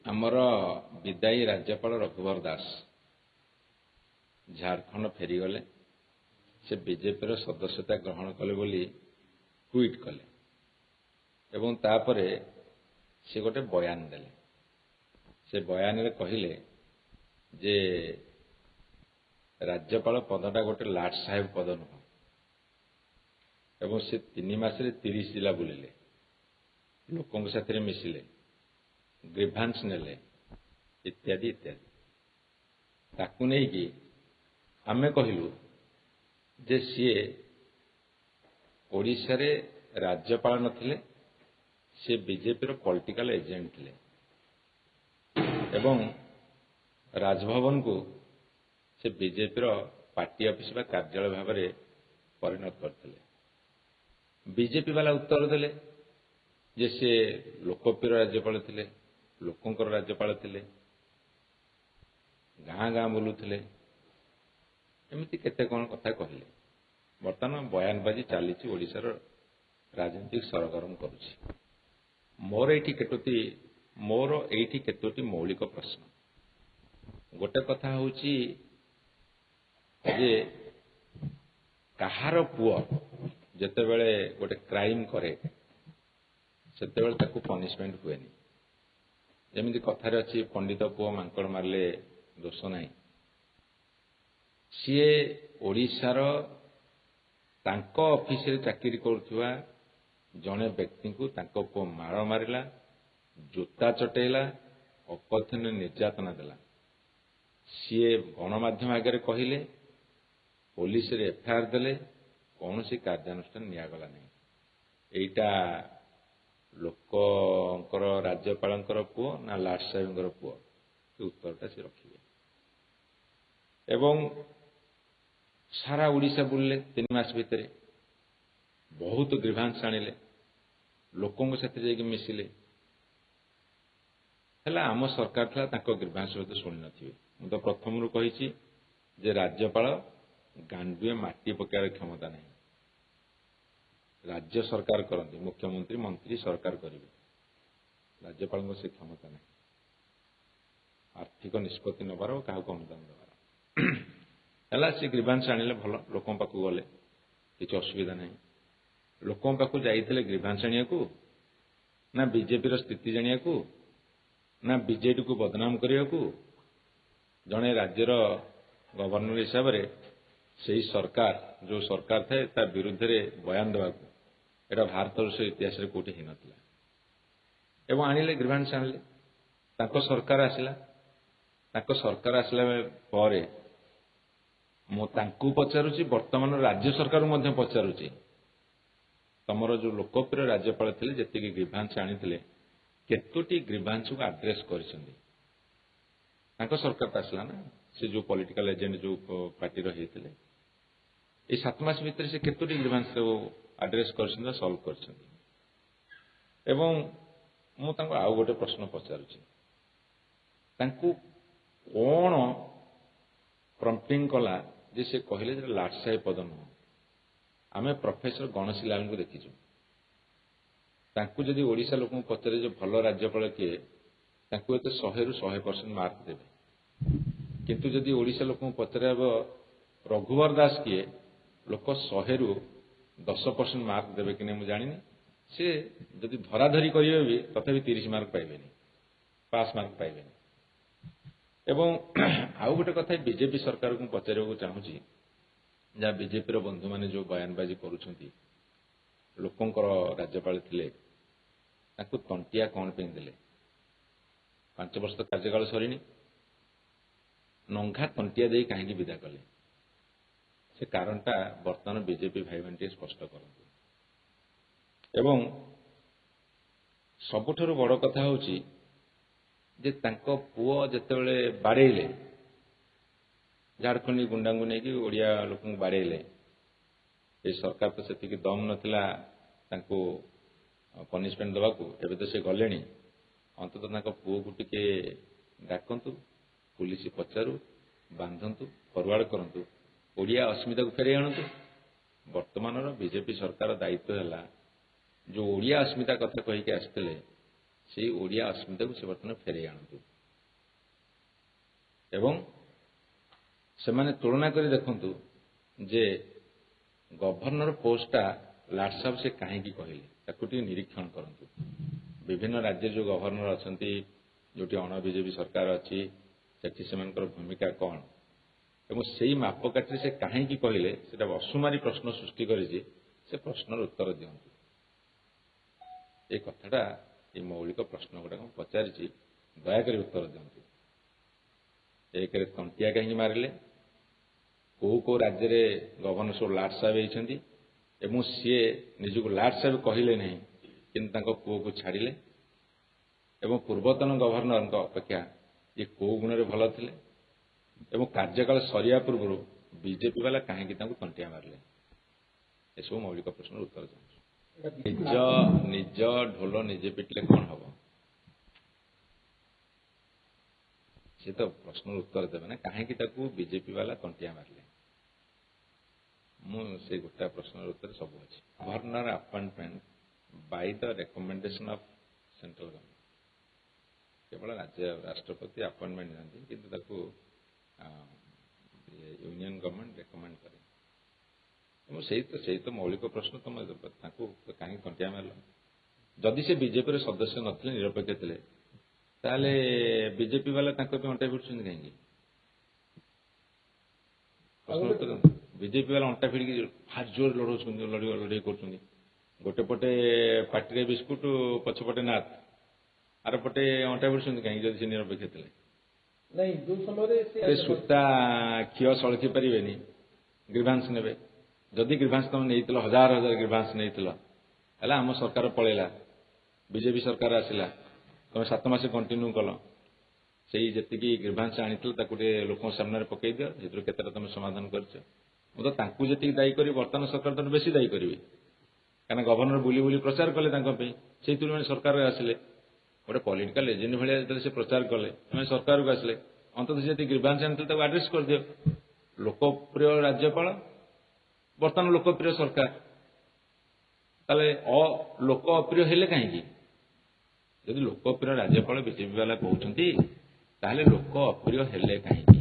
ଆମର ବିଦାୟୀ ରାଜ୍ୟପାଳ ରଘୁବର ଦାସ ଝାଡ଼ଖଣ୍ଡ ଫେରିଗଲେ। ସେ ବିଜେପିର ସଦସ୍ୟତା ଗ୍ରହଣ କଲେ ବୋଲି ଟ୍ୱିଟ୍ କଲେ ଏବଂ ତାପରେ ସେ ଗୋଟେ ବୟାନ ଦେଲେ। ସେ ବୟାନରେ କହିଲେ ଯେ ରାଜ୍ୟପାଳ ପଦଟା ଗୋଟେ ଲାଟ ସାହେବ ପଦ ନୁହଁ ଏବଂ ସେ 3 ମାସରେ 30 ଜିଲ୍ଲା ବୁଲିଲେ, ଲୋକଙ୍କ ସାଥିରେ ମିଶିଲେ, ଗ୍ରିଭାନ୍ସ ନେଲେ ଇତ୍ୟାଦି ଇତ୍ୟାଦି। ତାକୁ ନେଇକି ଆମେ କହିଲୁ ଯେ ସିଏ ଓଡ଼ିଶାରେ ରାଜ୍ୟପାଳ ନଥିଲେ, ସେ ବିଜେପିର ପଲିଟିକାଲ ଏଜେଣ୍ଟ ଥିଲେ ଏବଂ ରାଜଭବନକୁ ସେ ବିଜେପିର ପାର୍ଟି ଅଫିସ ବା କାର୍ଯ୍ୟାଳୟ ଭାବରେ ପରିଣତ କରିଥିଲେ। ବିଜେପି ବାଲା ଉତ୍ତର ଦେଲେ ଯେ ସେ ଲୋକପ୍ରିୟ ରାଜ୍ୟପାଳ ଥିଲେ, ଲୋକଙ୍କର ରାଜ୍ୟପାଳ ଥିଲେ, ଗାଁ ଗାଁ ବୁଲୁଥିଲେ, ଏମିତି କେତେ କ'ଣ କଥା କହିଲେ। ବର୍ତ୍ତମାନ ବୟାନବାଜି ଚାଲିଛି, ଓଡ଼ିଶାର ରାଜନୀତିକ ସରଗରମ କରୁଛି। ମୋର ଏଇଠି କେତୋଟି ମୌଳିକ ପ୍ରଶ୍ନ। ଗୋଟେ କଥା ହେଉଛି ଯେ କାହାର ପୁଅ ଯେତେବେଳେ ଗୋଟେ କ୍ରାଇମ କରେ ସେତେବେଳେ ତାକୁ ପନିଶମେଣ୍ଟ ହୁଏନି। ଯେମିତି କଥାରେ ଅଛି, ପଣ୍ଡିତ ପୁଅ ମାଙ୍କଡ଼ ମାରିଲେ ଦୋଷ ନାହିଁ। ସିଏ ଓଡ଼ିଶାର ତାଙ୍କ ଅଫିସରେ ଚାକିରି କରୁଥିବା ଜଣେ ବ୍ୟକ୍ତିଙ୍କୁ ତାଙ୍କ ପୁଅ ମାଡ଼ ମାରିଲା, ଜୋତା ଚଟେଇଲା, ଅକଥନୀୟ ନିର୍ଯାତନା ଦେଲା। ସିଏ ଗଣମାଧ୍ୟମ ଆଗରେ କହିଲେ, ପୋଲିସରେ ଏଫଆଇଆର ଦେଲେ, କୌଣସି କାର୍ଯ୍ୟାନୁଷ୍ଠାନ ନିଆଗଲା ନାହିଁ। ଏଇଟା ଲୋକଙ୍କର ରାଜ୍ୟପାଳଙ୍କର ପୁଅ ନା ଲାଟ ସାହେବଙ୍କର ପୁଅ? ସେ ଉତ୍ତରଟା ସେ ରଖିବେ। ଏବଂ ସାରା ଓଡ଼ିଶା ବୁଲିଲେ 3 ମାସ ଭିତରେ, ବହୁତ ଗ୍ରିଭାନ୍ସ ଆଣିଲେ, ଲୋକଙ୍କ ସାଥିରେ ଯାଇକି ମିଶିଲେ। ହେଲା ଆମ ସରକାର ଥିଲା, ତାଙ୍କ ଗ୍ରିଭାନ୍ସ ହୁଏତ ଶୁଣି ନଥିବେ। ମୁଁ ତ ପ୍ରଥମରୁ କହିଛି ଯେ ରାଜ୍ୟପାଳ ଗାଣ୍ଡୁଏ ମାଟି ପକାଇବାର କ୍ଷମତା ନାହିଁ। ରାଜ୍ୟ ସରକାର କରନ୍ତି, ମୁଖ୍ୟମନ୍ତ୍ରୀ ମନ୍ତ୍ରୀ ସରକାର କରିବେ, ରାଜ୍ୟପାଳଙ୍କ ସେ କ୍ଷମତା ନାହିଁ ଆର୍ଥିକ ନିଷ୍ପତ୍ତି ନେବାର, କାହାକୁ ଅନୁଦାନ ଦେବାର। ହେଲା ସେ ଗ୍ରିଭାନ୍ସ ଆଣିଲେ, ଭଲ, ଲୋକଙ୍କ ପାଖକୁ ଗଲେ, କିଛି ଅସୁବିଧା ନାହିଁ। ଲୋକଙ୍କ ପାଖକୁ ଯାଇଥିଲେ ଗ୍ରିଭାନ୍ସ ଆଣିବାକୁ ନା ବିଜେପିର ସ୍ଥିତି ଜାଣିବାକୁ ନା ବିଜେଡିକୁ ବଦନାମ କରିବାକୁ? ଜଣେ ରାଜ୍ୟର ଗଭର୍ଣ୍ଣର ହିସାବରେ ସେହି ସରକାର, ଯେଉଁ ସରକାର ଥାଏ ତା ବିରୁଦ୍ଧରେ ବୟାନ ଦେବାକୁ, ଏଇଟା ଭାରତର ଇତିହାସରେ କୋଉଠି ହେଇନଥିଲା। ଏବଂ ଆଣିଲେ, ଗ୍ରିଭାନ୍ସ ଆଣିଲେ, ତାଙ୍କ ସରକାର ଆସିଲା। ତାଙ୍କ ସରକାର ଆସିଲା ପରେ ମୁଁ ତାଙ୍କୁ ପଚାରୁଛି, ବର୍ତ୍ତମାନ ରାଜ୍ୟ ସରକାରକୁ ମଧ୍ୟ ପଚାରୁଛି, ତମର ଯେଉଁ ଲୋକପ୍ରିୟ ରାଜ୍ୟପାଳ ଥିଲେ, ଯେତିକି ଗ୍ରିଭାନ୍ସ ଆଣିଥିଲେ, କେତୋଟି ଗ୍ରିଭାନ୍ସକୁ ଆଡ୍ରେସ୍ କରିଛନ୍ତି? ତାଙ୍କ ସରକାର ତ ଆସିଲା ନା, ସେ ଯେଉଁ ପଲିଟିକାଲ ଏଜେଣ୍ଟ ଯେଉଁ ପାର୍ଟିର ହେଇଥିଲେ, ଏଇ 7 ମାସ ଭିତରେ ସେ କେତୋଟି ଗ୍ରିଭାନ୍ସ ଆଡ୍ରେସ୍ କରିଛନ୍ତି, ସଲ୍ଭ କରିଛନ୍ତି? ଏବଂ ମୁଁ ତାଙ୍କୁ ଆଉ ଗୋଟେ ପ୍ରଶ୍ନ ପଚାରୁଛି, ତାଙ୍କୁ କ'ଣ ପ୍ରମ୍ପଟିଂ କଲା ଯେ ସେ କହିଲେ ଯେ ଲାଟ ସାହେବ ପଦ ନୁହଁ? ଆମେ ପ୍ରଫେସର ଗଣେଶୀ ଲାଲଙ୍କୁ ଦେଖିଛୁ। ତାଙ୍କୁ ଯଦି ଓଡ଼ିଶା ଲୋକଙ୍କୁ ପଚାରେ ଯେ ଭଲ ରାଜ୍ୟପାଳ କିଏ, ତାଙ୍କୁ ଏତେ 100ରୁ 100% ମାର୍କ ଦେବେ। କିନ୍ତୁ ଯଦି ଓଡ଼ିଶା ଲୋକଙ୍କୁ ପଚାରାବ ରଘୁବର ଦାସ କିଏ, ଲୋକ 100ରୁ 10% ମାର୍କ ଦେବେ କି ନାହିଁ ମୁଁ ଜାଣିନି। ସେ ଯଦି ଧରାଧରି କରିବେ ବି ତଥାପି 30 ମାର୍କ ପାଇବେନି, ପାସ୍ ମାର୍କ ପାଇବେନି। ଏବଂ ଆଉ ଗୋଟେ କଥା ବିଜେପି ସରକାରକୁ ମୁଁ ପଚାରିବାକୁ ଚାହୁଁଛି, ଯାହା ବିଜେପିର ବନ୍ଧୁମାନେ ଯେଉଁ ବୟାନବାଜି କରୁଛନ୍ତି, ଲୋକଙ୍କର ରାଜ୍ୟପାଳ ଥିଲେ, ତାଙ୍କୁ ତଣ୍ଟିଆ କ'ଣ ପାଇଁ ଦେଲେ? 5 ବର୍ଷ କାର୍ଯ୍ୟକାଳ ସରିନି, ନଙ୍ଘା ତଣ୍ଟିଆ ଦେଇ କାହିଁକି ବିଦା କଲେ? ସେ କାରଣଟା ବର୍ତ୍ତମାନ ବିଜେପି ଭାଇମାନେ ଟିକେ ସ୍ପଷ୍ଟ କରନ୍ତୁ। ଏବଂ ସବୁଠାରୁ ବଡ଼ କଥା ହେଉଛି ଯେ ତାଙ୍କ ପୁଅ ଯେତେବେଳେ ବାଡ଼େଇଲେ, ଝାଡ଼ଖଣ୍ଡୀ ଗୁଣ୍ଡାଙ୍କୁ ନେଇକି ଓଡ଼ିଆ ଲୋକଙ୍କୁ ବାଡ଼େଇଲେ, ଏ ସରକାର ତ ସେତିକି ଦମ ନଥିଲା ତାଙ୍କୁ ପନିଶମେଣ୍ଟ ଦେବାକୁ। ଏବେ ତ ସେ ଗଲେଣି, ଅନ୍ତତଃ ତାଙ୍କ ପୁଅକୁ ଟିକେ ଡାକନ୍ତୁ, ପୁଲିସ ପଚାରୁ, ବାନ୍ଧନ୍ତୁ, ଫରୱାର୍ଡ କରନ୍ତୁ, ଓଡ଼ିଆ ଅସ୍ମିତାକୁ ଫେରାଇ ଆଣନ୍ତୁ। ବର୍ତ୍ତମାନର ବିଜେପି ସରକାର ଦାୟିତ୍ୱ ହେଲା, ଯେଉଁ ଓଡ଼ିଆ ଅସ୍ମିତା କଥା କହିକି ଆସିଥିଲେ, ସେଇ ଓଡ଼ିଆ ଅସ୍ମିତାକୁ ସେ ବର୍ତ୍ତମାନ ଫେରାଇ ଆଣନ୍ତୁ ଏବଂ ସେମାନେ ତୁଳନା କରି ଦେଖନ୍ତୁ ଯେ ଗଭର୍ଣ୍ଣର ପୋଷ୍ଟଟା ଲାଟ୍ ସାହେବ ସେ କାହିଁକି କହିଲେ ତାକୁ ଟିକେ ନିରୀକ୍ଷଣ କରନ୍ତୁ। ବିଭିନ୍ନ ରାଜ୍ୟରେ ଯେଉଁ ଗଭର୍ଣ୍ଣର ଅଛନ୍ତି, ଯେଉଁଠି ଅଣ ବିଜେପି ସରକାର ଅଛି, ସେଠି ସେମାନଙ୍କର ଭୂମିକା କ'ଣ ଏବଂ ସେଇ ମାପକାଠିରେ ସେ କାହିଁକି କହିଲେ ସେଟା ଅସୁମାରୀ ପ୍ରଶ୍ନ ସୃଷ୍ଟି କରିଛି। ସେ ପ୍ରଶ୍ନର ଉତ୍ତର ଦିଅନ୍ତୁ। ଏ କଥାଟା এই ମୌଳିକ ପ୍ରଶ୍ନ ଗୁଡ଼ାକ ମୁଁ ପଚାରିଛି, ଦୟାକରି ଉତ୍ତର ଦିଅନ୍ତୁ। ଏକରେ ତଣ୍ଟିଆ କାହିଁକି ମାରିଲେ, କୋଉ ରାଜ୍ୟରେ ଗଭର୍ଣ୍ଣର ସବୁ ଲାଟ୍ ସାହେବ ହେଇଛନ୍ତି ଏବଂ ସିଏ ନିଜକୁ ଲାଟ୍ ସାହେବ କହିଲେ ନାହିଁ କିନ୍ତୁ ତାଙ୍କ ପୁଅକୁ ଛାଡ଼ିଲେ ଏବଂ ପୂର୍ବତନ ଗଭର୍ଣ୍ଣରଙ୍କ ଅପେକ୍ଷା ଇଏ କୋଉ ଗୁଣରେ ଭଲ ଥିଲେ ଏବଂ କାର୍ଯ୍ୟକାଳ ସରିବା ପୂର୍ବରୁ ବିଜେପି ବାଲା କାହିଁକି ତାଙ୍କୁ ତଣ୍ଟିଆ ମାରିଲେ। ଏସବୁ ମୌଳିକ ପ୍ରଶ୍ନର ଉତ୍ତର ଦିଅନ୍ତୁ। ନିଜ ଢୋଲ ନିଜେ ପିଟିଲେ କ'ଣ ହବ? ସେ ତ ପ୍ରଶ୍ନର ଉତ୍ତର ଦେବେ ନା, କାହିଁକି ତାକୁ ବିଜେପି ବାଲା ତଣ୍ଟିଆ ମାରିଲେ। ମୁଁ ସେ ଗୋଟାଏ ପ୍ରଶ୍ନର ଉତ୍ତର ସବୁ ଅଛି। Governor appointment by the recommendation of central government, କେବଳ ରାଷ୍ଟ୍ରପତି ଆପଏଣ୍ଟମେଣ୍ଟ ଦିଅନ୍ତି କିନ୍ତୁ ତାକୁ ୟୁନିୟନ ଗଭର୍ଣ୍ଣମେଣ୍ଟ ରେକମେଣ୍ଡ କରେ। ଏବଂ ସେଇ ତ ମୌଳିକ ପ୍ରଶ୍ନ, ତମେ ତାଙ୍କୁ କାହିଁକି ତଣ୍ଟିଆ ମାରିଲ? ଯଦି ସେ ବିଜେପିର ସଦସ୍ୟ ନଥିଲେ, ନିରପେକ୍ଷ ଥିଲେ, ତାହେଲେ ବିଜେପି ବାଲା ତାଙ୍କ ପାଇଁ ଅଣ୍ଟା ଭିଡୁଛନ୍ତି କାହିଁକି? ବିଜେପି ବାଲା ଅଣ୍ଟା ଭିଡ଼ିକି ଭାରି ଜୋର ଲଢ଼ଉଛନ୍ତି, ଲଢ଼େଇ କରୁଛନ୍ତି। ଗୋଟେ ପଟେ ପାଟିରେ ବିସ୍କୁଟ, ପଛପଟେ ନାଥ, ଆର ପଟେ ଅଣ୍ଟା ଭିଡୁଛନ୍ତି କାହିଁକି? ଯଦି ସେ ନିରପେକ୍ଷ ଥିଲେ, ସୂତା କ୍ଷୀର ସଳଖି ପାରିବେନି, ଗ୍ରିଭାନ୍ସ ନେବେ। ଯଦି ଗ୍ରିଭାନ୍ସ ତମେ ନେଇଥିଲ, ହଜାର ହଜାର ଗ୍ରିଭାନ୍ସ ନେଇଥିଲ, ହେଲା ଆମ ସରକାର ପଳେଇଲା, ବିଜେପି ସରକାର ଆସିଲା, ତମେ 7 ମାସ କଣ୍ଟିନ୍ୟୁ କଲ, ସେଇ ଯେତିକି ଗ୍ରିଭାନ୍ସ ଆଣିଥିଲ ତାକୁ ଟିକେ ଲୋକଙ୍କ ସାମ୍ନାରେ ପକେଇ ଦିଅ, ସେଥିରୁ କେତେଟା ତମେ ସମାଧାନ କରିଛ। ମୁଁ ତ ତାଙ୍କୁ ଯେତିକି ଦାୟୀ କରିବି, ବର୍ତ୍ତମାନ ସରକାର ତ ବେଶୀ ଦାୟୀ କରିବି, କାରଣ ଗଭର୍ଣ୍ଣର ବୁଲି ବୁଲି ପ୍ରଚାର କଲେ ତାଙ୍କ ପାଇଁ, ସେଇ ତୁଳନାରେ ସରକାର ଆସିଲେ। ଗୋଟେ ପଲିଟିକାଲ ଏଜେଣ୍ଟ ଭଳିଆ ଯେତେବେଳେ ସେ ପ୍ରଚାର କଲେ, ସେମାନେ ସରକାରକୁ ଆସିଲେ, ଅନ୍ତତଃ ଯେତିକି ଗ୍ରିଭାନ୍ସ ଆଣିଥିଲେ ତାକୁ ଆଡ୍ରେସ୍ କରିଦିଅ। ଲୋକପ୍ରିୟ ରାଜ୍ୟପାଳ, ବର୍ତ୍ତମାନ ଲୋକପ୍ରିୟ ସରକାର, ତାହେଲେ ଲୋକ ଅପ୍ରିୟ ହେଲେ କାହିଁକି? ଯଦି ଲୋକପ୍ରିୟ ରାଜ୍ୟପାଳ ବିଜେପି ବାଲା କହୁଛନ୍ତି, ତାହେଲେ ଲୋକ ଅପ୍ରିୟ ହେଲେ କାହିଁକି?